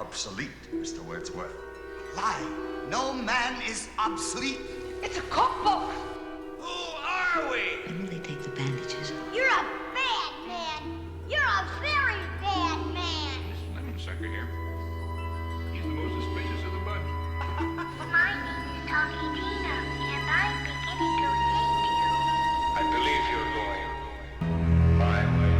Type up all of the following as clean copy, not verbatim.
obsolete, Mr. Wordsworth. Lie. No man is obsolete. It's a cookbook. Who are we? When will they take the bandages off? You're a bad man. You're a very bad man. This lemon sucker here. He's the most suspicious of the bunch. My name is Talkie Tina, and I'm beginning to hate you. I believe you're going my way.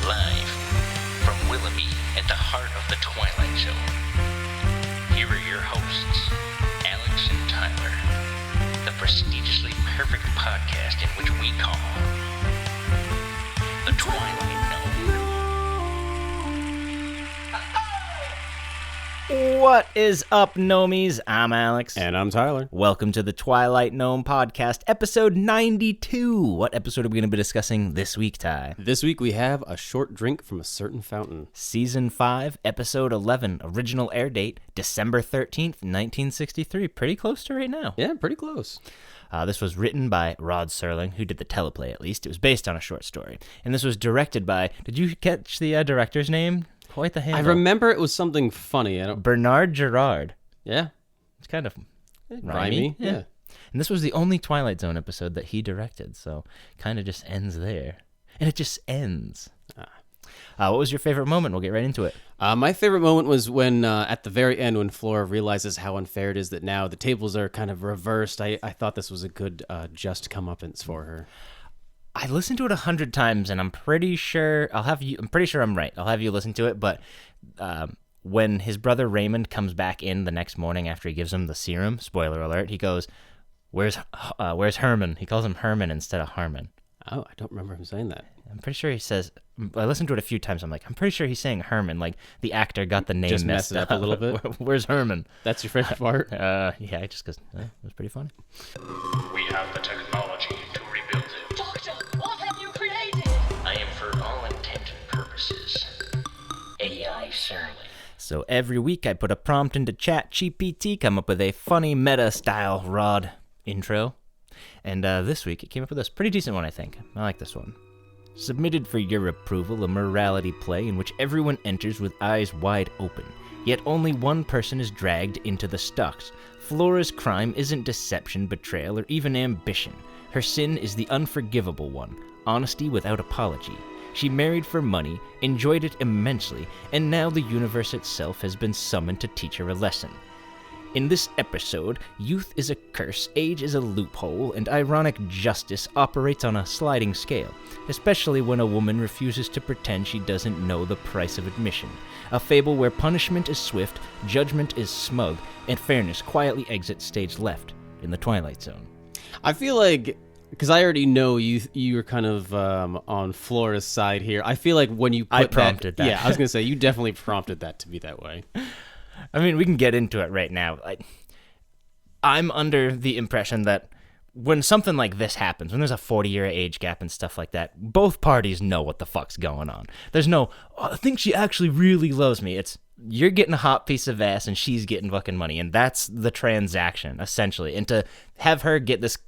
Live from Willoughby at the heart of the Twilight Zone. Here are your hosts, Alex and Tyler, the prestigiously perfect podcast in which we call The Twilight Zone. What is up, Gnomies? I'm Alex. And I'm Tyler. Welcome to the Twilight Gnome Podcast, episode 92. What episode are we going to be discussing this week, Ty? This week we have A Short Drink from a Certain Fountain. Season 5, episode 11, original air date, December 13th, 1963. Pretty close to right now. Yeah, pretty close. This was written by Rod Serling, who did the teleplay at least. It was based on a short story. And this was directed by, did you catch the director's name? Quite the handle. I remember it was something funny. Bernard Gerard. Yeah. It's kind of Rhymey. Yeah. And this was the only Twilight Zone episode that he directed, so kind of just ends there. And it just ends. What was your favorite moment? We'll get right into it. My favorite moment was when, at the very end, when Flora realizes how unfair it is that now the tables are kind of reversed. I thought this was a good just comeuppance for her. I listened to it 100 times, and I'm pretty sure I'm pretty sure I'm right. I'll have you listen to it, but when his brother Raymond comes back in the next morning after he gives him the serum, spoiler alert, he goes, "Where's Herman?" He calls him Herman instead of Harmon. Oh, I don't remember him saying that. I'm pretty sure he says, I listened to it a few times, I'm pretty sure he's saying Herman, like the actor got the name Just messed messed it up a little bit? Where's Herman? That's your favorite part? Yeah, just because it was pretty funny. We have the technology to rebuild it. Doctor, what have you created? I am, for all intent and purposes, AI Serling. So every week I put a prompt into ChatGPT, come up with a funny meta-style Rod intro. And this week it came up with this pretty decent one, I think. I like this one. Submitted for your approval, a morality play in which everyone enters with eyes wide open, yet only one person is dragged into the stocks. Flora's crime isn't deception, betrayal, or even ambition. Her sin is the unforgivable one, honesty without apology. She married for money, enjoyed it immensely, and now the universe itself has been summoned to teach her a lesson. In this episode, youth is a curse, age is a loophole, and ironic justice operates on a sliding scale, especially when a woman refuses to pretend she doesn't know the price of admission. A fable where punishment is swift, judgment is smug, and fairness quietly exits stage left in the Twilight Zone. I feel like, because I already know you're kind of on Flora's side here, I feel like when you put I prompted that. Yeah, I was going to say, you definitely prompted that to be that way. I mean, we can get into it right now. I'm under the impression that when something like this happens, when there's a 40-year age gap and stuff like that, both parties know what the fuck's going on. There's no, I think she actually really loves me. It's, you're getting a hot piece of ass and she's getting fucking money. And that's the transaction, essentially. And to have her get this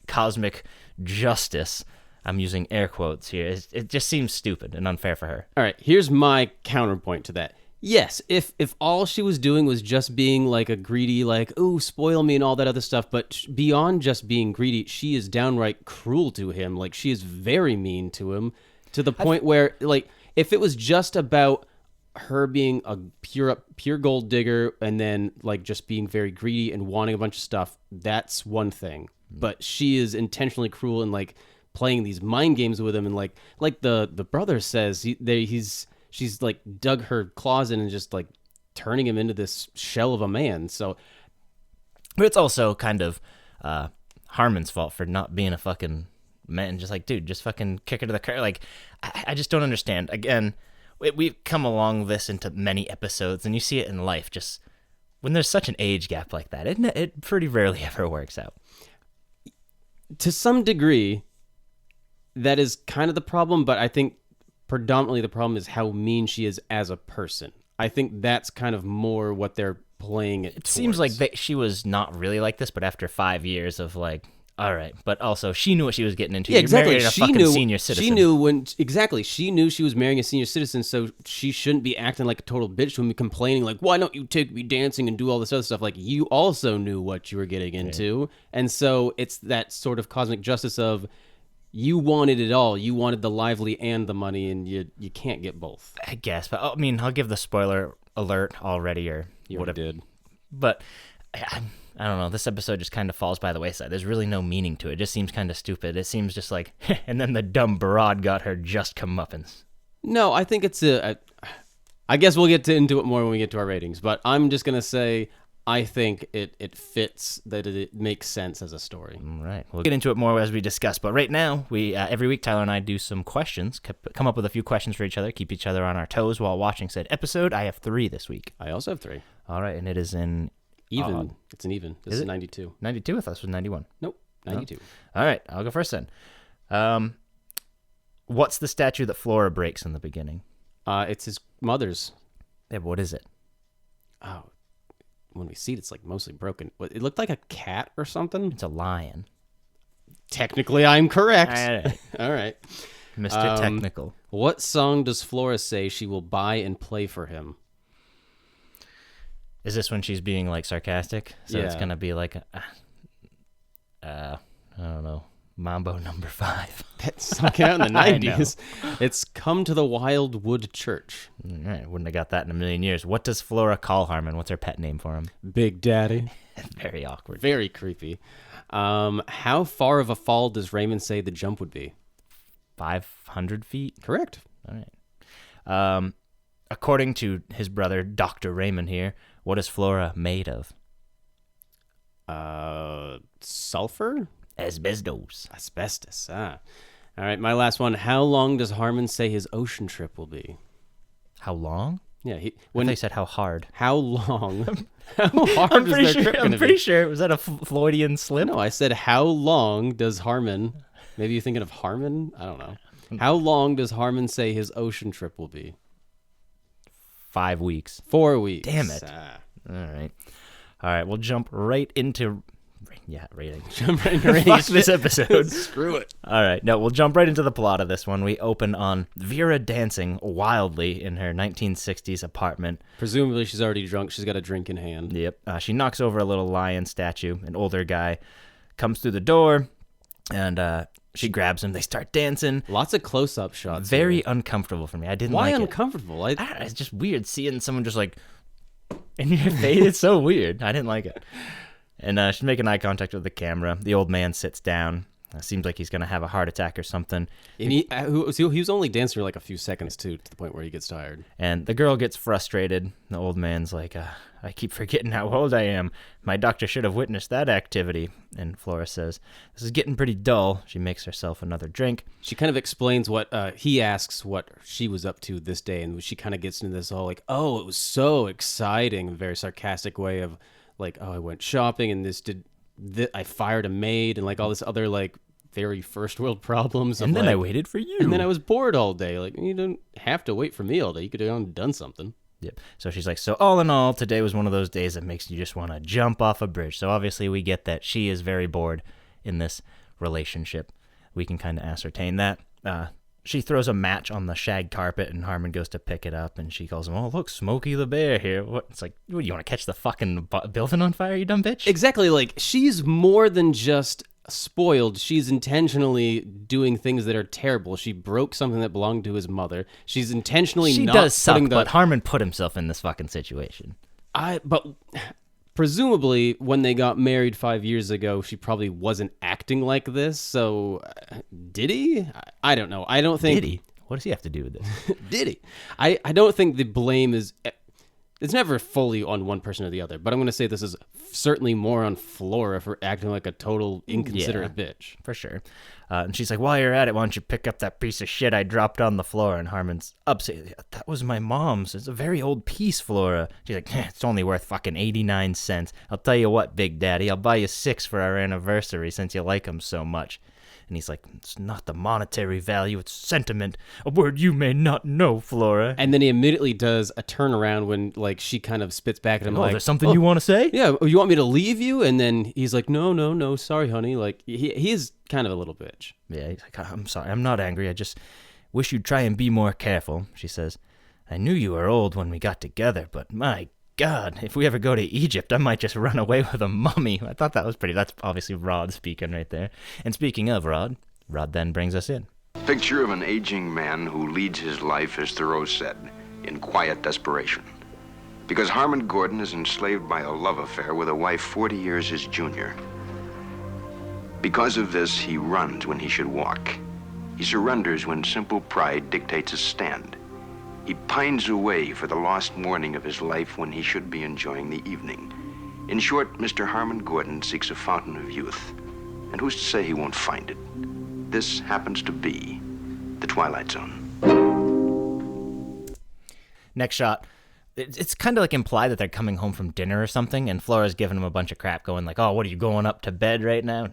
cosmic justice, I'm using air quotes here, it just seems stupid and unfair for her. All right, here's my counterpoint to that. Yes, if all she was doing was just being like a greedy, like, ooh, spoil me and all that other stuff, but beyond just being greedy, she is downright cruel to him. Like, she is very mean to him, to the point where, like, if it was just about her being a pure gold digger and then, like, just being very greedy and wanting a bunch of stuff, that's one thing. But she is intentionally cruel and, like, playing these mind games with him, and, like the brother says, she's like dug her claws in and just like turning him into this shell of a man. So, but it's also kind of Harmon's fault for not being a fucking man. Just like, dude, just fucking kick her to the curb. Like, I just don't understand. Again, we've come along this into many episodes, and you see it in life. Just when there's such an age gap like that, it pretty rarely ever works out. To some degree, that is kind of the problem. But I think predominantly the problem is how mean she is as a person. I think that's kind of more what they're playing it towards. Seems like she was not really like this, but after 5 years of like All right, but also she knew what she was getting into. Yeah, You're exactly. marrying a She fucking knew. senior citizen. She knew when exactly. She knew she was marrying a senior citizen, so she shouldn't be acting like a total bitch to him, complaining like, "Why don't you take me dancing and do all this other stuff?" Like you also knew what you were getting into, and so it's that sort of cosmic justice of you wanted it all. You wanted the lively and the money, and you can't get both. I guess, but I mean, I'll give the spoiler alert already, or You whatever. did. But I don't know. This episode just kind of falls by the wayside. There's really no meaning to it. It just seems kind of stupid. It seems just like, and then the dumb broad got her just comeuppance. No, I think it's I guess we'll get into it more when we get to our ratings, but I'm just gonna say I think it fits, that it makes sense as a story. All right. We'll get into it more as we discuss. But right now, we every week, Tyler and I do some questions, come up with a few questions for each other, keep each other on our toes while watching said episode. I have 3 this week. I also have 3. All right, and it is in Even. It's an even. This is it? 92. 92. I thought this was 91. Nope, 92. All right, I'll go first then. What's the statue that Flora breaks in the beginning? It's his mother's. Yeah, what is it? Oh, when we see it, it's like mostly broken. It looked like a cat or something. It's a lion. Technically, I'm correct. All right. All right. Mr. Technical. What song does Flora say she will buy and play for him? Is this when she's being like sarcastic? So it's Yeah. gonna be like, I don't know, Mambo number 5. That song came out in the I know. 90s. It's Come to the Wildwood Church. All right, wouldn't have got that in a million years. What does Flora call Harmon? What's her pet name for him? Big Daddy. Very awkward. Very creepy. How far of a fall does Raymond say the jump would be? 500 feet. Correct. All right. According to his brother, Dr. Raymond here, what is Flora made of? Sulfur? Asbestos. Asbestos. Ah. All right, my last one. How long does Harmon say his ocean trip will be? How long? Yeah, When they said how hard. how long? How hard is their trip I'm gonna pretty be? sure. Was that a Floydian slip? No, I said how long does Harmon? Maybe you're thinking of Harmon. I don't know. How long does Harmon say his ocean trip will be? 5 weeks. 4 weeks. Damn it. Ah. All right. We'll jump right into rating. Jump right into Fuck this episode. Screw it. All right. No, we'll jump right into the plot of this one. We open on Vera dancing wildly in her 1960s apartment. Presumably she's already drunk. She's got a drink in hand. Yep. She knocks over a little lion statue. An older guy comes through the door, and she grabs him. They start dancing. Lots of close-up shots. Very here. uncomfortable for me. I didn't Why like uncomfortable? it. I don't know, it's just weird seeing someone just like in your face. It's so weird. I didn't like it. And she's making eye contact with the camera. The old man sits down. Seems like he's going to have a heart attack or something. And he was only dancing for like a few seconds, too, to the point where he gets tired. And the girl gets frustrated. The old man's like, I keep forgetting how old I am. My doctor should have witnessed that activity. And Flora says, this is getting pretty dull. She makes herself another drink. She kind of explains what he asks what she was up to this day, and she kind of gets into this whole like, oh, it was so exciting, very sarcastic way of like, oh, I went shopping and I fired a maid and like all this other like very first world problems. And then like, I waited for you. And then I was bored all day. Like, you don't have to wait for me all day. You could have done something. Yep. So she's like, so all in all, today was one of those days that makes you just want to jump off a bridge. So obviously we get that she is very bored in this relationship. We can kind of ascertain that. She throws a match on the shag carpet, and Harmon goes to pick it up, and she calls him, oh, look, Smokey the Bear here. What? It's like, what, you want to catch the fucking building on fire, you dumb bitch? Exactly. Like, she's more than just spoiled. She's intentionally doing things that are terrible. She broke something that belonged to his mother. She's intentionally She not does suck, putting but Harmon put himself in this fucking situation. But presumably when they got married 5 years ago, she probably wasn't acting like this. So did he? I don't know. I don't think. Did he? What does he have to do with this? Did he? I don't think the blame is. It's never fully on one person or the other, but I'm going to say this is certainly more on Flora for acting like a total inconsiderate bitch. For sure. And she's like, while you're at it, why don't you pick up that piece of shit I dropped on the floor? And Harmon's upset. That was my mom's. It's a very old piece, Flora. She's like, it's only worth fucking 89 cents. I'll tell you what, Big Daddy, I'll buy you 6 for our anniversary since you like them so much. And he's like, it's not the monetary value, it's sentiment. A word you may not know, Flora. And then he immediately does a turnaround when, like, she kind of spits back at him, like, there's something you want to say? Yeah, you want me to leave you? And then he's like, no, sorry, honey. Like, he is kind of a little bitch. Yeah, he's like, I'm sorry, I'm not angry. I just wish you'd try and be more careful, she says. I knew you were old when we got together, but my God, if we ever go to Egypt, I might just run away with a mummy. I thought that was pretty. That's obviously Rod speaking right there. And speaking of Rod then brings us in. Picture of an aging man who leads his life, as Thoreau said, in quiet desperation. Because Harmon Gordon is enslaved by a love affair with a wife 40 years his junior. Because of this, he runs when he should walk. He surrenders when simple pride dictates a stand. He pines away for the lost morning of his life when he should be enjoying the evening. In short, Mr. Harmon Gordon seeks a fountain of youth. And who's to say he won't find it? This happens to be the Twilight Zone. Next shot. It's kind of like implied that they're coming home from dinner or something, and Flora's giving him a bunch of crap, going like, oh, what are you, going up to bed right now?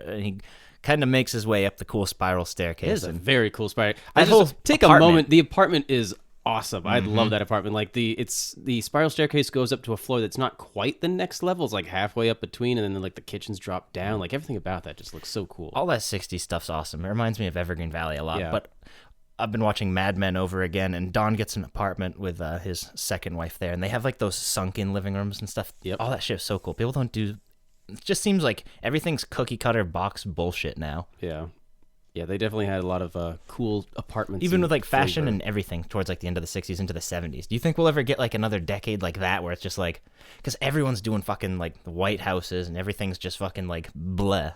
And he kind of makes his way up the cool spiral staircase. It is a very cool spiral. Take apartment. a moment. The apartment is awesome. I love that apartment. Like the spiral staircase goes up to a floor that's not quite the next level. It's like halfway up between, and then like the kitchens drop down. Like everything about that just looks so cool. All that 60s stuff's awesome. It reminds me of Evergreen Valley a lot. Yeah. But I've been watching Mad Men over again, and Don gets an apartment with his second wife there, and they have like those sunken living rooms and stuff. Yep. All that shit is so cool. People don't do. It just seems like everything's cookie cutter box bullshit now. Yeah. Yeah, they definitely had a lot of cool apartments. Even with like fashion flavor. and everything towards like the end of the 60s into the 70s. Do you think we'll ever get like another decade like that where it's just like, because everyone's doing fucking like the White Houses and everything's just fucking like bleh.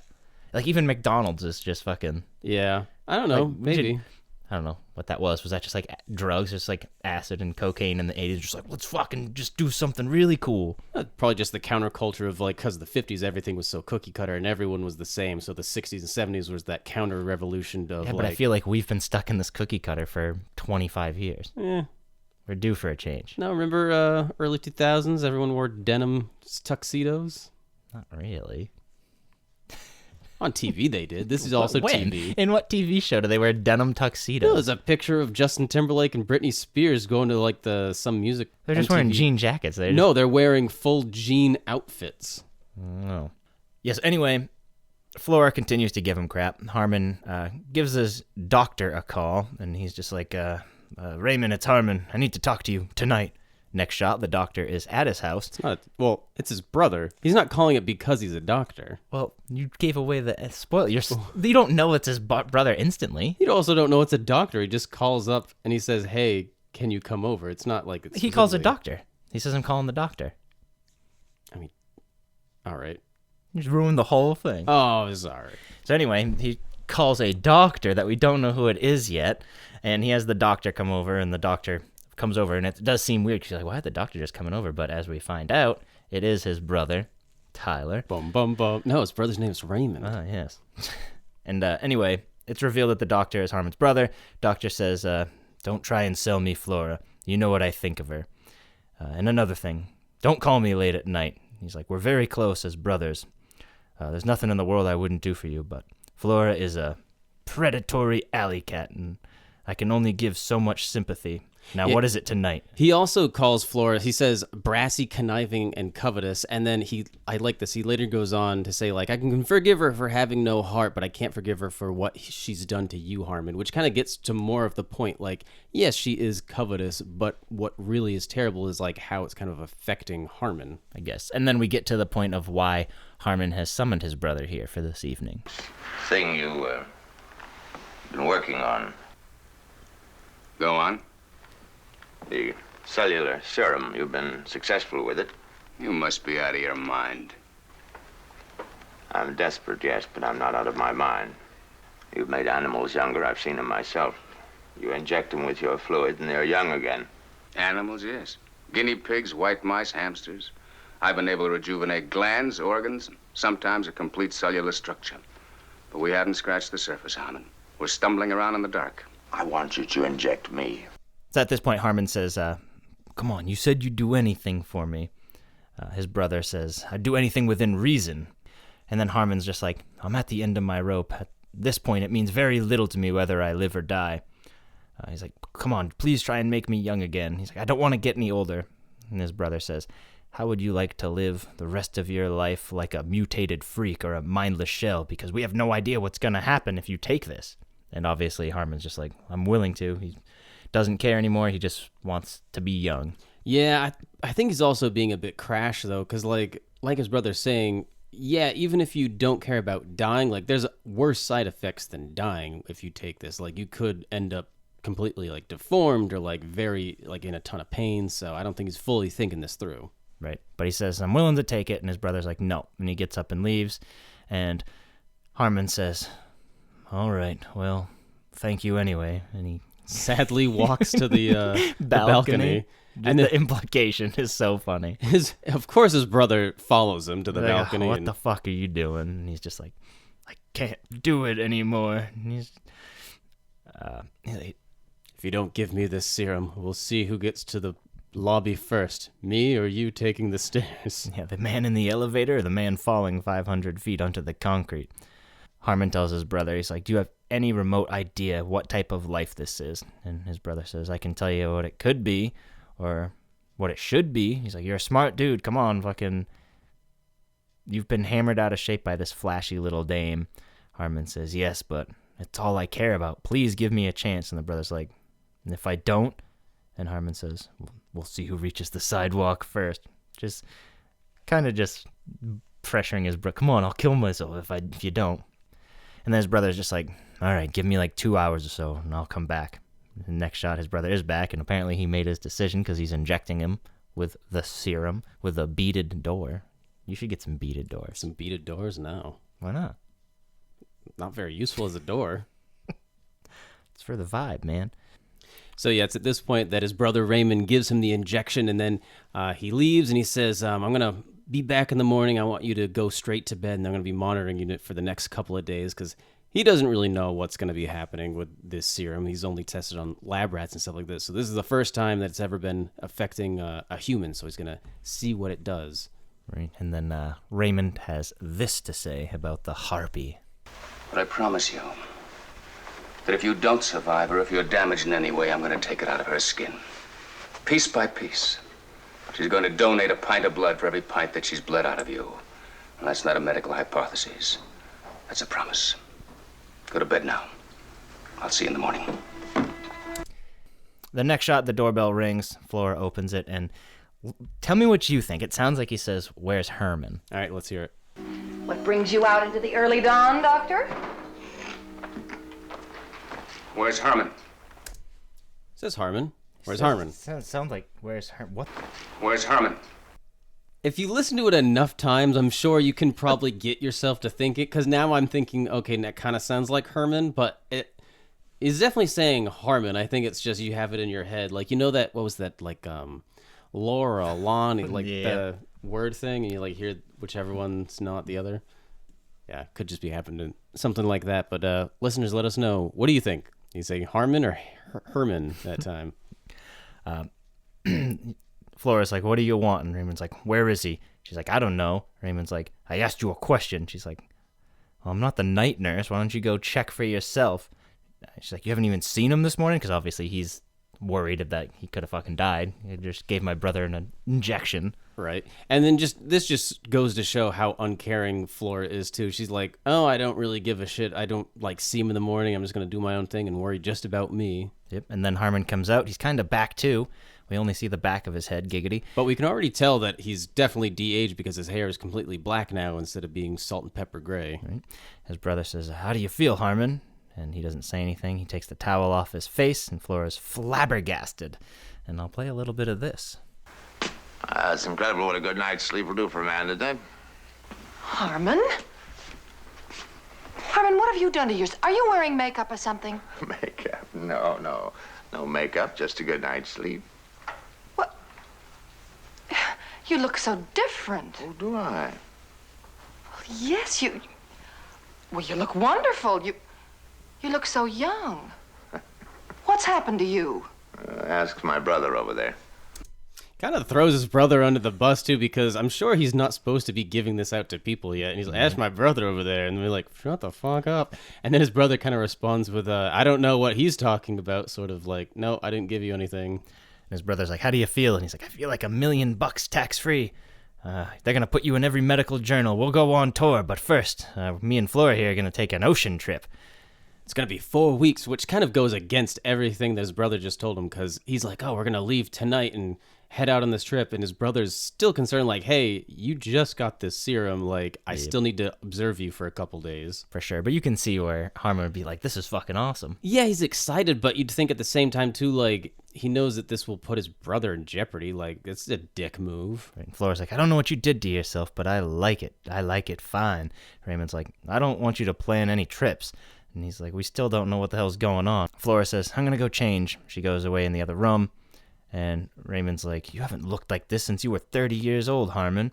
Like even McDonald's is just fucking. Yeah, I don't know, like, maybe. I don't know what that was. Was that just like drugs, just like acid and cocaine in the 80s? Just like, let's fucking just do something really cool. Probably just the counterculture of like, because the 50s, everything was so cookie cutter and everyone was the same. So the 60s and 70s was that counter revolution of Yeah, but I feel like we've been stuck in this cookie cutter for 25 years. Yeah. We're due for a change. No, remember early 2000s, everyone wore denim tuxedos? Not really. On TV they did. This is also When? TV. In what TV show do they wear denim tuxedos? There's a picture of Justin Timberlake and Britney Spears going to like some music. They're just MTV. wearing jean jackets. No, they're wearing full jean outfits. Oh. Yes, anyway, Flora continues to give him crap. Harmon gives his doctor a call, and he's just like, Raymond, it's Harmon. I need to talk to you tonight. Next shot, the doctor is at his house. It's his brother. He's not calling it because he's a doctor. Well, you gave away the spoiler. You don't know it's his brother instantly. You also don't know it's a doctor. He just calls up and he says, hey, can you come over? It's not like it's He calls a doctor. He says, I'm calling the doctor. I mean, all right. You just ruined the whole thing. Oh, sorry. So anyway, he calls a doctor that we don't know who it is yet, and he has the doctor come over, and the doctor comes over, and it does seem weird. She's like, why is the doctor just coming over? But as we find out, it is his brother, Tyler. Bum, bum, bum. No, his brother's name's Raymond. Ah, yes. And anyway, it's revealed that the doctor is Harmon's brother. Doctor says, don't try and sell me Flora. You know what I think of her. And another thing, don't call me late at night. He's like, we're very close as brothers. There's nothing in the world I wouldn't do for you, but Flora is a predatory alley cat, and I can only give so much sympathy. Now, what is it tonight? He also calls Flora, he says, brassy, conniving, and covetous. And then I like this, he later goes on to say, like, I can forgive her for having no heart, but I can't forgive her for what she's done to you, Harmon, which kind of gets to more of the point. Like, yes, she is covetous, but what really is terrible is, like, how it's kind of affecting Harmon. I guess. And then we get to the point of why Harmon has summoned his brother here for this evening. Thing you, been working on. Go on. The cellular serum, you've been successful with it. You must be out of your mind. I'm desperate, yes, but I'm not out of my mind. You've made animals younger. I've seen them myself. You inject them with your fluid and they're young again. Animals, yes. Guinea pigs, white mice, hamsters. I've been able to rejuvenate glands, organs, sometimes a complete cellular structure. But we haven't scratched the surface, Harmon. We're stumbling around in the dark. I want you to inject me. So at this point, Harmon says, come on, you said you'd do anything for me. His brother says, I'd do anything within reason. And then Harmon's just like, I'm at the end of my rope. this point, it means very little to me whether I live or die. He's like, come on, please try and make me young again. He's like, I don't want to get any older. And his brother says, how would you like to live the rest of your life like a mutated freak or a mindless shell? Because we have no idea what's going to happen if you take this. And obviously Harmon's just like, I'm willing to. He doesn't care anymore. He just wants to be young. Yeah, I think he's also being a bit crash, though, because like his brother's saying, yeah, even if you don't care about dying, like there's worse side effects than dying if you take this. Like you could end up completely like deformed or like very like in a ton of pain. So I don't think he's fully thinking this through. Right. But he says, I'm willing to take it. And his brother's like, no. And he gets up and leaves. And Harmon says, all right, well, thank you anyway. And he sadly walks to the balcony. And the implication is so funny. Of course his brother follows him to the balcony. What the fuck are you doing? And he's just like, I can't do it anymore. And he's like, if you don't give me this serum, we'll see who gets to the lobby first, me or you taking the stairs. Yeah, the man in the elevator or the man falling 500 feet onto the concrete. Harmon tells his brother, he's like, do you have any remote idea what type of life this is? And his brother says, I can tell you what it could be or what it should be. He's like, you're a smart dude. Come on, fucking. You've been hammered out of shape by this flashy little dame. Harmon says, yes, but it's all I care about. Please give me a chance. And the brother's like, and if I don't? And Harmon says, we'll see who reaches the sidewalk first. Just kind of just pressuring his brother. Come on, I'll kill myself if you don't. And then his brother's just like, all right, give me like 2 hours or so, and I'll come back. And the next shot, his brother is back, and apparently he made his decision because he's injecting him with the serum with a beaded door. You should get some beaded doors. Some beaded doors? No. Why not? Not very useful as a door. It's for the vibe, man. So yeah, it's at this point that his brother Raymond gives him the injection, and then he leaves, and he says, I'm going to be back in the morning. I want you to go straight to bed, and I'm going to be monitoring you for the next couple of days, because he doesn't really know what's going to be happening with this serum. He's only tested on lab rats and stuff like this. So this is the first time that it's ever been affecting a human, so he's going to see what it does. Right, and then Raymond has this to say about the harpy. But I promise you that if you don't survive or if you're damaged in any way, I'm going to take it out of her skin. Piece by piece. She's going to donate a pint of blood for every pint that she's bled out of you. And that's not a medical hypothesis. That's a promise. Go to bed now. I'll see you in the morning. The next shot, the doorbell rings. Flora opens it, and tell me what you think. It sounds like he says, where's Herman? All right, let's hear it. What brings you out into the early dawn, Doctor? Where's Herman? It says Harmon. Where's Harmon? Sounds like, where's Herman? What? Where's Herman? If you listen to it enough times, I'm sure you can probably get yourself to think it, because now I'm thinking, okay, that kind of sounds like Herman, but it is definitely saying Harmon. I think it's just you have it in your head. Like, you know that, what was that, like, Laura, Lonnie, like the word thing, and you, like, hear whichever one's not the other? Yeah, could just be happening, something like that, but listeners, let us know. What do you think? You say Harmon or Herman that time? Flora's like, what do you want? And Raymond's like, where is he? She's like, I don't know. Raymond's like, I asked you a question. She's like, well, I'm not the night nurse. Why don't you go check for yourself? She's like, you haven't even seen him this morning? Because obviously he's worried that he could have fucking died. He just gave my brother an injection. Right. And then this just goes to show how uncaring Flora is, too. She's like, oh, I don't really give a shit. I don't, like, see him in the morning. I'm just going to do my own thing and worry just about me. Yep. And then Harmon comes out. He's kind of back, too. We only see the back of his head, giggity. But we can already tell that he's definitely de-aged because his hair is completely black now instead of being salt and pepper gray. Right. His brother says, how do you feel, Harmon? And he doesn't say anything. He takes the towel off his face, and Flora's flabbergasted. And I'll play a little bit of this. It's incredible what a good night's sleep will do for a man today. Harmon? Harmon, what have you done to yourself? Are you wearing makeup or something? Makeup? No makeup, just a good night's sleep. What? You look so different. Oh, do I? Well, yes, you look wonderful. You look so young. What's happened to you? Ask my brother over there. Kind of throws his brother under the bus, too, because I'm sure he's not supposed to be giving this out to people yet. And he's like, ask my brother over there. And we're like, shut the fuck up. And then his brother kind of responds with, I don't know what he's talking about, sort of like, no, I didn't give you anything. And his brother's like, how do you feel? And he's like, I feel like $1 million tax-free. They're going to put you in every medical journal. We'll go on tour, but first, me and Flora here are going to take an ocean trip. It's going to be 4 weeks, which kind of goes against everything that his brother just told him, because he's like, oh, we're going to leave tonight and head out on this trip, and his brother's still concerned, like, hey, you just got this serum, like, I still need to observe you for a couple days. For sure, but you can see where Harmon would be like, this is fucking awesome. Yeah, he's excited, but you'd think at the same time, too, like, he knows that this will put his brother in jeopardy, like, it's a dick move. And Flora's like, I don't know what you did to yourself, but I like it. I like it fine. Raymond's like, I don't want you to plan any trips. And he's like, we still don't know what the hell's going on. Flora says, I'm gonna go change. She goes away in the other room. And Raymond's like, you haven't looked like this since you were 30 years old, Harmon.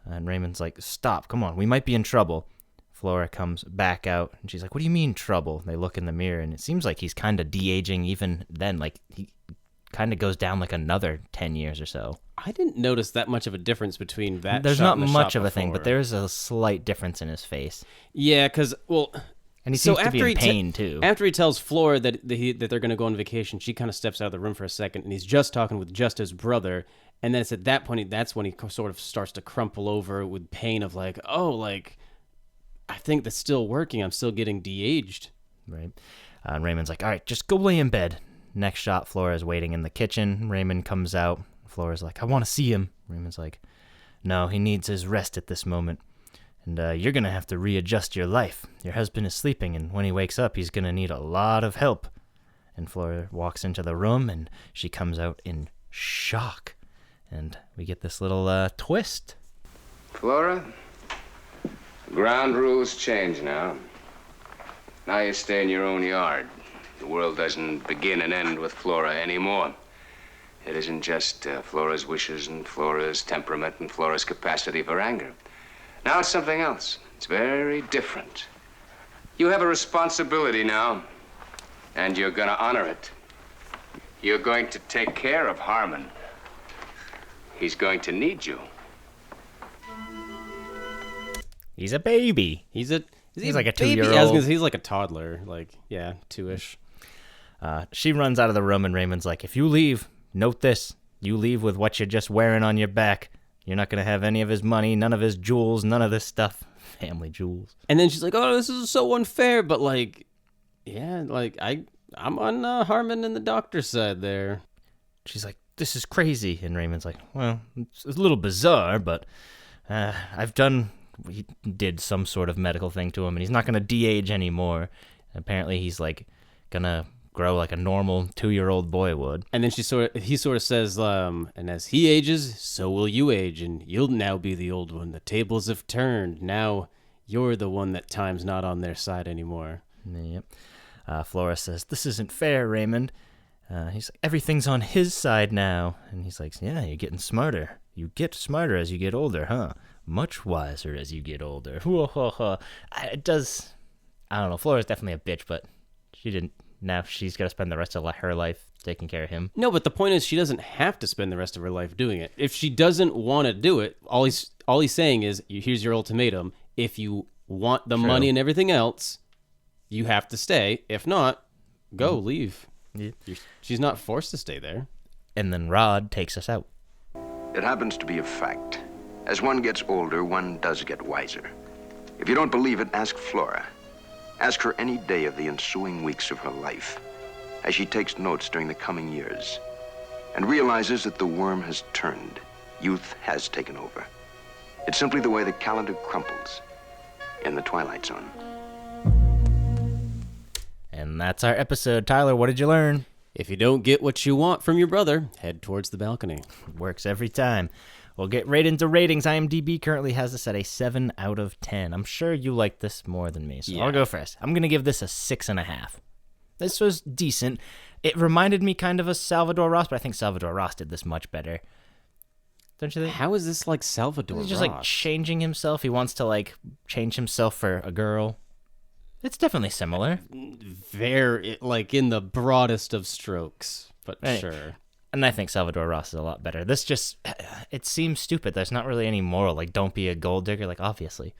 And Raymond's like, stop, come on, we might be in trouble. Flora comes back out, and she's like, what do you mean trouble? They look in the mirror, and it seems like he's kind of de-aging even then. Like, he kind of goes down like another 10 years or so. I didn't notice that much of a difference between that There's shot not and the much shot of a thing, before. but there's a slight difference in his face. Yeah, because, well... And he seems to be in pain, too. After he tells Flora that they're going to go on vacation, she kind of steps out of the room for a second, and he's just talking with just his brother. And then it's at that point, that's when he sort of starts to crumple over with pain of like, oh, like, I think that's still working. I'm still getting de-aged. Right. And Raymond's like, all right, just go lay in bed. Next shot, Flora's waiting in the kitchen. Raymond comes out. Flora's like, I want to see him. Raymond's like, no, he needs his rest at this moment. And you're going to have to readjust your life. Your husband is sleeping, and when he wakes up, he's going to need a lot of help. And Flora walks into the room, and she comes out in shock. And we get this little twist. Flora, ground rules change now. Now you stay in your own yard. The world doesn't begin and end with Flora anymore. It isn't just Flora's wishes and Flora's temperament and Flora's capacity for anger. Now it's something else. It's very different. You have a responsibility now, and you're going to honor it. You're going to take care of Harmon. He's going to need you. He's a baby. He's like a baby? 2-year-old. I was gonna say, he's like a toddler. Like, yeah, 2-ish. She runs out of the room, and Raymond's like, if you leave, note this. You leave with what you're just wearing on your back. You're not going to have any of his money, none of his jewels, none of this stuff. Family jewels. And then she's like, oh, this is so unfair. But, like, yeah, like, I'm on Harmon and the doctor's side there. She's like, this is crazy. And Raymond's like, well, it's a little bizarre, but he did some sort of medical thing to him, and he's not going to de-age anymore. Apparently, he's, like, going to grow like a normal 2-year-old boy would. And then he sort of says, and as he ages, so will you age, and you'll now be the old one. The tables have turned. Now you're the one that time's not on their side anymore. Yep. Flora says, this isn't fair, Raymond. He's like, everything's on his side now. And he's like, yeah, you're getting smarter. You get smarter as you get older, huh? Much wiser as you get older. It does, I don't know, Flora's definitely a bitch, but she didn't. Now she's got to spend the rest of her life taking care of him. No, but the point is she doesn't have to spend the rest of her life doing it. If she doesn't want to do it, all he's saying is, here's your ultimatum. If you want the money and everything else, you have to stay. If not, go, leave. Yeah. She's not forced to stay there. And then Rod takes us out. It happens to be a fact. As one gets older, one does get wiser. If you don't believe it, ask Flora. Ask her any day of the ensuing weeks of her life, as she takes notes during the coming years, and realizes that the worm has turned. Youth has taken over. It's simply the way the calendar crumples in the Twilight Zone. And that's our episode. Tyler, what did you learn? If you don't get what you want from your brother, head towards the balcony. Works every time. We'll get right into ratings. IMDb currently has this at a 7 out of 10. I'm sure you like this more than me, so Yeah. I'll go first. I'm going to give this a 6.5. This was decent. It reminded me kind of of Salvador Ross, but I think Salvador Ross did this much better. Don't you think? How is this like Salvador He's just Ross? like changing himself. He wants to like change himself for a girl. It's definitely similar. Very, like, in the broadest of strokes, but Right. sure. And I think Salvador Ross is a lot better. This just, it seems stupid. There's not really any moral. Like, don't be a gold digger. Like, obviously,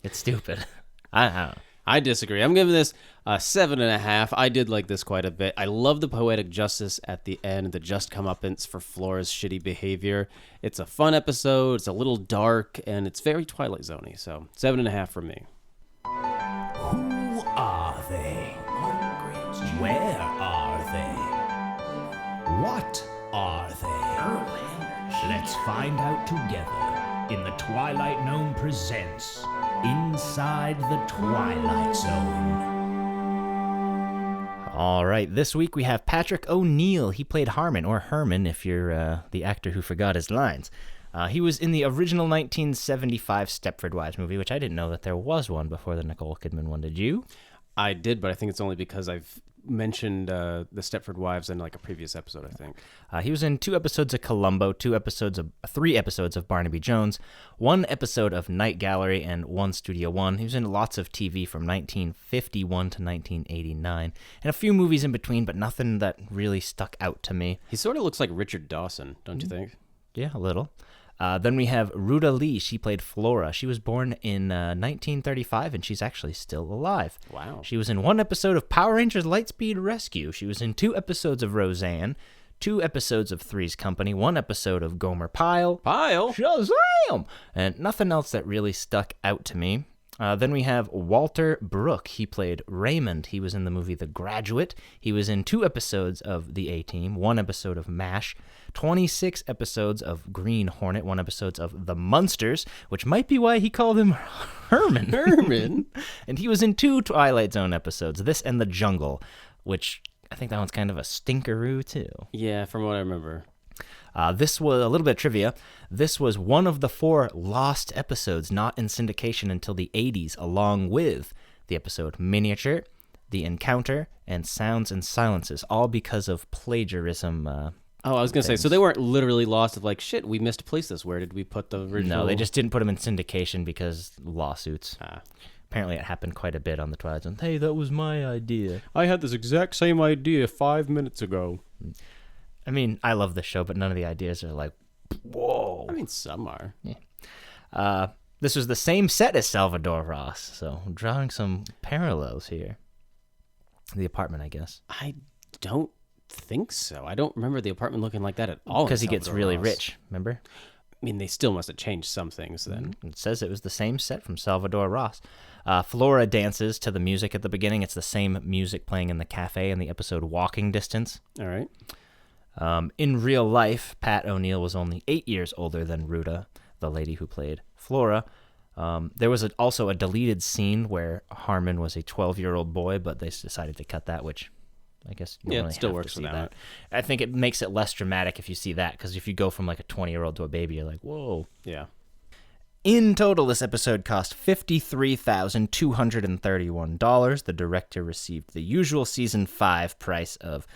it's stupid. I don't know. I disagree. I'm giving this a 7.5. I did like this quite a bit. I love the poetic justice at the end, the just comeuppance for Flora's shitty behavior. It's a fun episode. It's a little dark, and it's very Twilight Zone-y. So 7.5 from me. Who are they? Where are they? What are they? Let's find out together in the Twilight Gnome presents Inside the Twilight Zone. All right, this week we have Patrick O'Neal. He played Harmon, or Herman if you're the actor who forgot his lines. He was in the original 1975 Stepford Wives movie, which I didn't know that there was one before the Nicole Kidman one. Did you? I did, but I think it's only because I've mentioned the Stepford Wives in like a previous episode, I think. He was in 2 episodes of Columbo, 3 episodes of Barnaby Jones, 1 episode of Night Gallery, and 1 Studio One. He was in lots of TV from 1951 to 1989, and a few movies in between, but nothing that really stuck out to me. He sort of looks like Richard Dawson, don't you think? Yeah, a little. Then we have Ruta Lee. She played Flora. She was born in 1935, and she's actually still alive. Wow. She was in 1 episode of Power Rangers Lightspeed Rescue. She was in 2 episodes of Roseanne, 2 episodes of Three's Company, 1 episode of Gomer Pyle. Pyle? Shazam! And nothing else that really stuck out to me. Then we have Walter Brooke. He played Raymond. He was in the movie The Graduate. He was in 2 episodes of The A-Team, 1 episode of MASH, 26 episodes of Green Hornet, 1 episode of The Munsters, which might be why he called him Herman. Herman? And he was in 2 Twilight Zone episodes, this and The Jungle, which I think that one's kind of a stinkeroo too. Yeah, from what I remember. This was a little bit of trivia. This was one of the 4 lost episodes not in syndication until the 80s, along with the episode Miniature, The Encounter, and Sounds and Silences, all because of plagiarism. I was going to say, so they weren't literally lost of like, shit, we misplaced this. Where did we put the original? No, they just didn't put them in syndication because lawsuits. Apparently it happened quite a bit on the Twilight Zone. Hey, that was my idea. I had this exact same idea 5 minutes ago. I mean, I love the show, but none of the ideas are like, whoa. I mean, some are. Yeah. This was the same set as Salvador Ross, so I'm drawing some parallels here. The apartment, I guess. I don't think so. I don't remember the apartment looking like that at all. Because he gets really rich, remember? I mean, they still must have changed some things then. It says it was the same set from Salvador Ross. Flora dances to the music at the beginning. It's the same music playing in the cafe in the episode Walking Distance. All right. In real life, Pat O'Neal was only 8 years older than Ruta, the lady who played Flora. There was also a deleted scene where Harmon was a 12-year-old boy, but they decided to cut that, which I guess you don't really it still have works to for see that. I think it makes it less dramatic if you see that, because if you go from like a 20-year-old to a baby, you're like, whoa. Yeah. In total, this episode cost $53,231. The director received the usual season 5 price of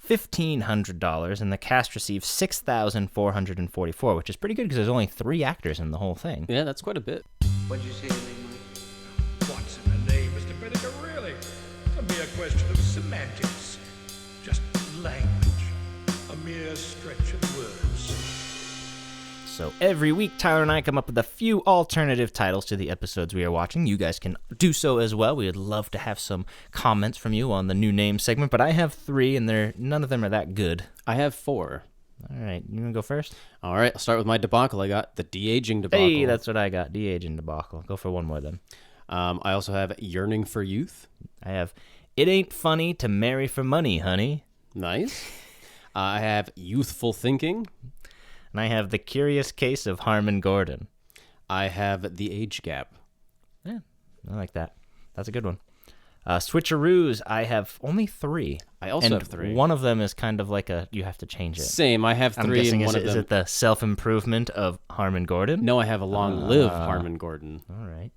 $1,500, and the cast received $6,444, which is pretty good because there's only 3 actors in the whole thing. Yeah, that's quite a bit. What'd you say to me, Mike? What's in the name, Mr. Benninger, really? A mere question of semantics. Just language. A mere stretch of words. So every week, Tyler and I come up with a few alternative titles to the episodes we are watching. You guys can do so as well. We would love to have some comments from you on the new name segment, but I have 3, and none of them are that good. I have 4. All right, you want to go first? All right, I'll start with my debacle. I got the de-aging debacle. Hey, that's what I got, de-aging debacle. Go for 1 more then. I also have Yearning for Youth. I have It Ain't Funny to Marry for Money, Honey. Nice. I have Youthful Thinking. And I have The Curious Case of Harmon Gordon. I have The Age Gap. Yeah, I like that. That's a good one. Switcheroos, I have only 3. I also have 3. One of them is kind of like you have to change it. Same, I have 3. I'm guessing, and one is it the self-improvement of Harmon Gordon? No, I have a Long Live Harmon Gordon. All right.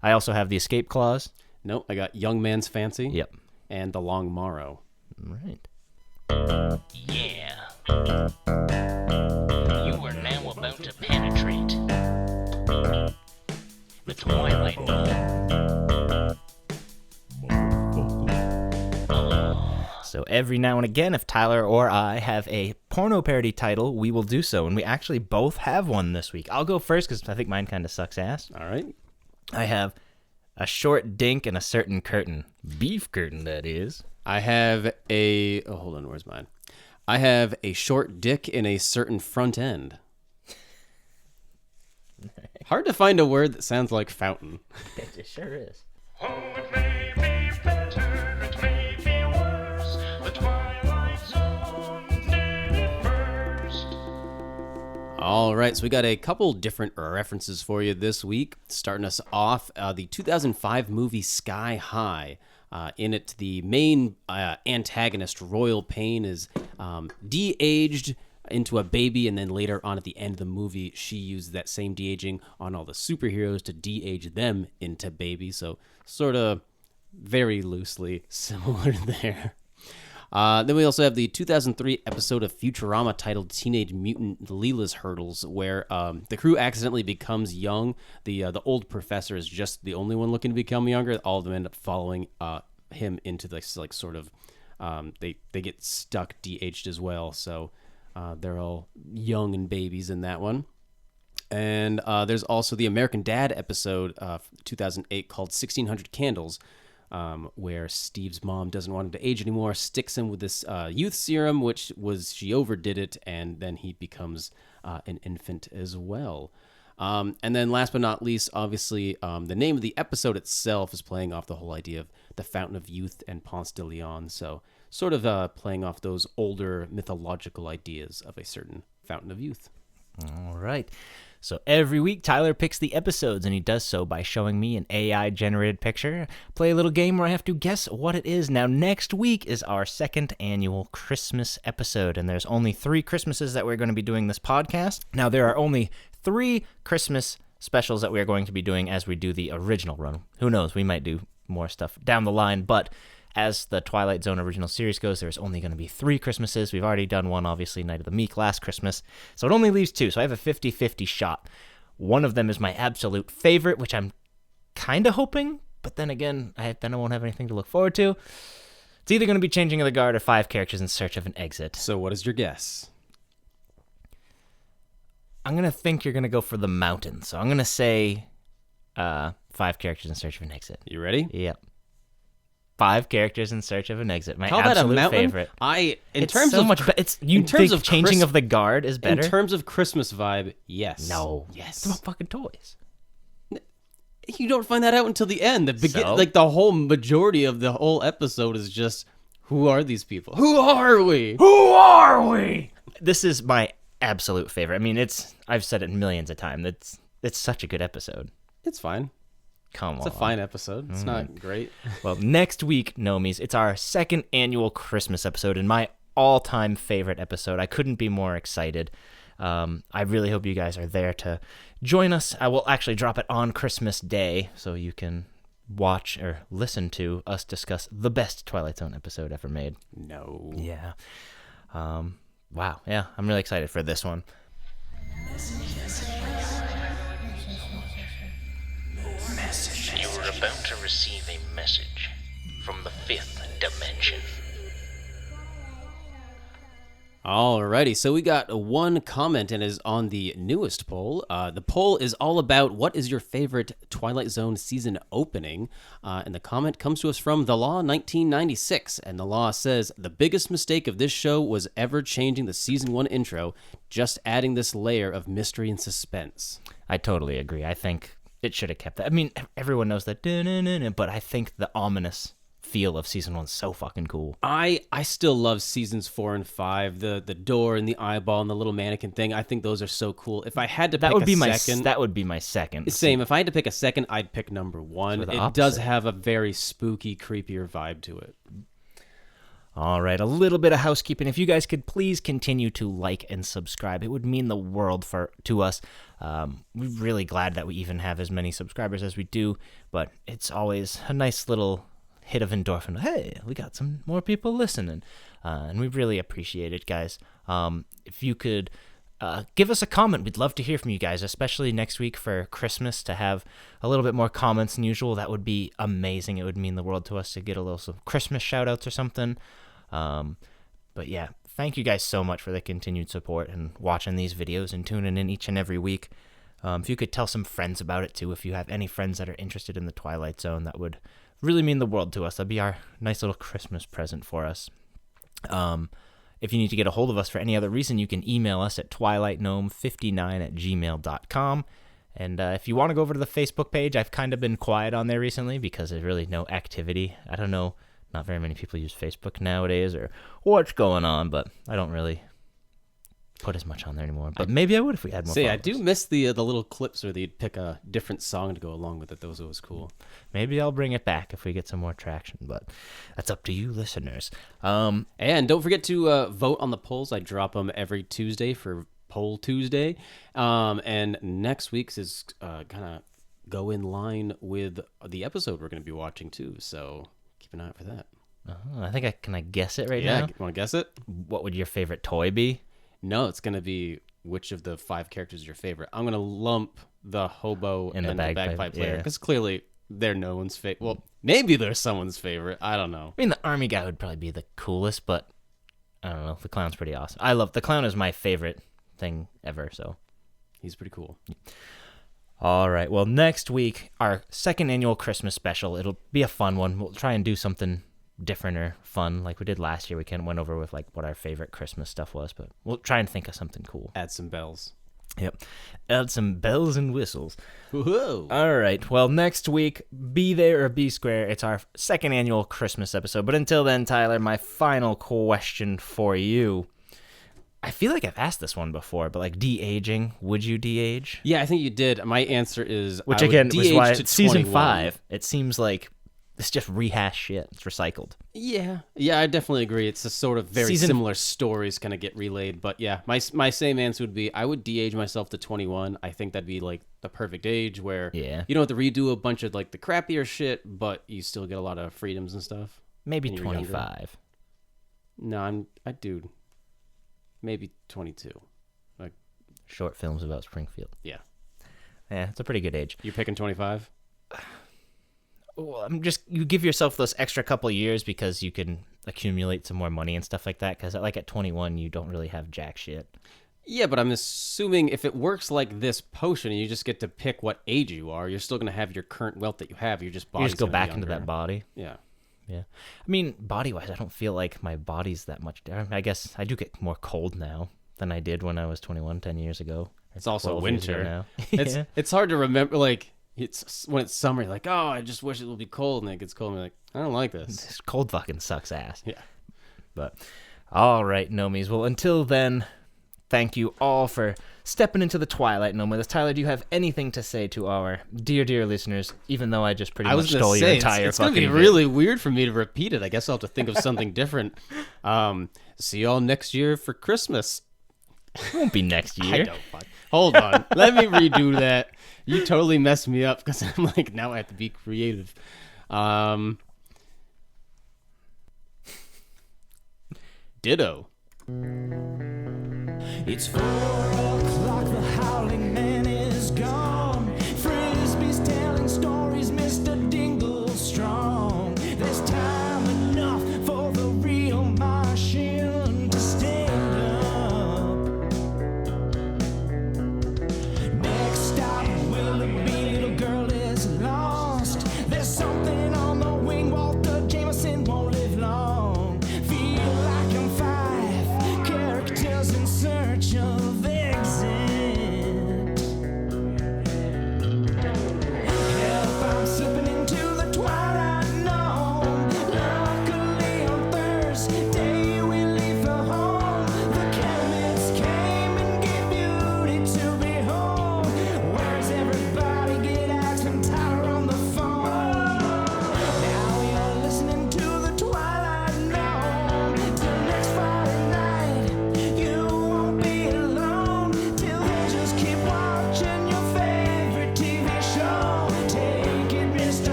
I also have The Escape Clause. No, I got Young Man's Fancy. Yep. And The Long Morrow. All right. Yeah. You are now about to penetrate the Twilight Zone. So every now and again, if Tyler or I have a porno parody title, we will do so. And we actually both have one this week. I'll go first because I think mine kind of sucks ass. All right. I have a short dink and a certain curtain. Beef curtain, that is. I have a... Oh, hold on. Where's mine? I have a short dick in a certain front end. Hard to find a word that sounds like fountain. It sure is. Oh, it may be better, it may be worse. The Twilight Zone did it first. All right, so we got a couple different references for you this week. Starting us off, the 2005 movie Sky High. In it, the main antagonist, Royal Pain, is de-aged into a baby, and then later on at the end of the movie, she used that same de-aging on all the superheroes to de-age them into babies. So sort of very loosely similar there. Then we also have the 2003 episode of Futurama titled Teenage Mutant Leela's Hurdles, where the crew accidentally becomes young. The old professor is just the only one looking to become younger. All of them end up following him into this like sort of they get stuck de-aged as well. So they're all young and babies in that one. And there's also the American Dad episode, 2008, called 1600 Candles, where Steve's mom doesn't want him to age anymore, sticks him with this youth serum, she overdid it, and then he becomes an infant as well. And then last but not least, obviously, the name of the episode itself is playing off the whole idea of the Fountain of Youth and Ponce de Leon, so sort of playing off those older mythological ideas of a certain Fountain of Youth. All right. So every week, Tyler picks the episodes, and he does so by showing me an AI-generated picture. Play a little game where I have to guess what it is. Now, next week is our second annual Christmas episode, and there's only 3 Christmases that we're going to be doing this podcast. Now, there are only 3 Christmas specials that we are going to be doing as we do the original run. Who knows? We might do more stuff down the line, but as the Twilight Zone original series goes, there's only going to be 3 Christmases. We've already done one, obviously, Night of the Meek last Christmas. So it only leaves 2, so I have a 50-50 shot. One of them is my absolute favorite, which I'm kind of hoping, but then again, I won't have anything to look forward to. It's either going to be Changing of the Guard or 5 Characters in Search of an Exit. So what is your guess? I'm going to think you're going to go for The Mountain, so I'm going to say 5 Characters in Search of an Exit. You ready? Yep. 5 Characters in Search of an Exit. My Call that a absolute mountain? favorite. It's You think Changing of the Guard is better? In terms of Christmas vibe, yes. No. Yes. It's about fucking toys. You don't find that out until the end. So? Like the whole majority of the whole episode is just, who are these people? Who are we? Who are we? This is my absolute favorite. I mean, I've said it millions of times. It's such a good episode. It's fine. Come on. It's a fine episode. It's not great. Well, next week, Nomies, it's our second annual Christmas episode and my all-time favorite episode. I couldn't be more excited. I really hope you guys are there to join us. I will actually drop it on Christmas Day so you can watch or listen to us discuss the best Twilight Zone episode ever made. No. Yeah. Wow. Yeah, I'm really excited for this one. You are about to receive a message from the 5th dimension. Alrighty, so we got one comment and is on the newest poll. The poll is all about what is your favorite Twilight Zone season opening, and the comment comes to us from The Law 1996, and The Law says, the biggest mistake of this show was ever changing the season 1 intro, just adding this layer of mystery and suspense. I totally agree. I think it should have kept that. I mean, everyone knows that, but I think the ominous feel of season 1's so fucking cool. I still love seasons 4 and 5, the door and the eyeball and the little mannequin thing. I think those are so cool. If I had to pick a second, that would be my second. Same. If I had to pick a second, I'd pick number 1. It does have a very spooky, creepier vibe to it. All right, a little bit of housekeeping. If you guys could please continue to like and subscribe, it would mean the world to us. We're really glad that we even have as many subscribers as we do, but it's always a nice little hit of endorphin. Hey, we got some more people listening, and we really appreciate it, guys. If you could give us a comment, we'd love to hear from you guys, especially next week for Christmas, to have a little bit more comments than usual. That would be amazing. It would mean the world to us to get some Christmas shout outs or something. But yeah, thank you guys so much for the continued support and watching these videos and tuning in each and every week. If you could tell some friends about it too, if you have any friends that are interested in the Twilight Zone, that would really mean the world to us. That'd be our nice little Christmas present for us. If you need to get a hold of us for any other reason, you can email us at twilightgnome59@gmail.com. And if you want to go over to the Facebook page, I've kind of been quiet on there recently because there's really no activity. I don't know, not very many people use Facebook nowadays or what's going on, but I don't really put as much on there anymore. But maybe I would if we had more See, I followers. do miss the little clips where they'd pick a different song to go along with it. That was always cool. Maybe I'll bring it back if we get some more traction, but that's up to you listeners. And don't forget to vote on the polls. I drop them every Tuesday for Poll Tuesday. And next week's is kind of go in line with the episode we're going to be watching too. So keep an eye out for that. I think can I guess it right now? Yeah, want to guess it? What would your favorite toy be? No, it's going to be which of the 5 characters is your favorite. I'm going to lump the hobo and the bagpipe player because clearly they're no one's favorite. Well, maybe they're someone's favorite. I don't know. I mean, the army guy would probably be the coolest, but I don't know. The clown's pretty awesome. The clown is my favorite thing ever, so he's pretty cool. All right. Well, next week, our second annual Christmas special. It'll be a fun one. We'll try and do something different or fun like we did last year. We kind of went over with like what our favorite Christmas stuff was, but we'll try and think of something cool. Add some bells. Yep. Add some bells and whistles. Whoa. All right. Well, next week, be there or be square. It's our second annual Christmas episode. But until then, Tyler, my final question for you. I feel like I've asked this one before, but like de-aging, would you de-age? Yeah, I think you did. My answer is which I would again was de-age why to season 21. 5. It seems like it's just rehashed shit. It's recycled. Yeah, I definitely agree. It's a sort of very similar stories kind of get relayed. But yeah, my same answer would be I would de-age myself to 21. I think that'd be like the perfect age where you don't have to redo a bunch of like the crappier shit, but you still get a lot of freedoms and stuff. Maybe 25. No, dude. Maybe 22. Like short films about Springfield. Yeah. Yeah, it's a pretty good age. You're picking 25? Well, you give yourself those extra couple of years because you can accumulate some more money and stuff like that. Because like at 21, you don't really have jack shit. Yeah, but I'm assuming if it works like this potion and you just get to pick what age you are, you're still going to have your current wealth that you have. You're just You just go back into that body. Yeah. Yeah. I mean, body-wise, I don't feel like my body's that much different. I guess I do get more cold now than I did when I was 21 10 years ago. It's also 12 years ago winter. now. Yeah. It's hard to remember, like, it's when it's summer, you're like, oh, I just wish it would be cold, and then it gets cold, and you're like, I don't like this. This cold fucking sucks ass. Yeah. But, all right, Nomies. Well, until then, thank you all for stepping into the Twilight Gnome with us. Tyler, do you have anything to say to our dear, dear listeners, even though I just pretty much stole your entire it's fucking going to be bit? really weird for me to repeat it. I guess I'll have to think of something different. See y'all next year for Christmas. It won't be next year. I don't fuck. Hold on. Let me redo that. You totally messed me up because I'm like, now I have to be creative. Ditto. It's 4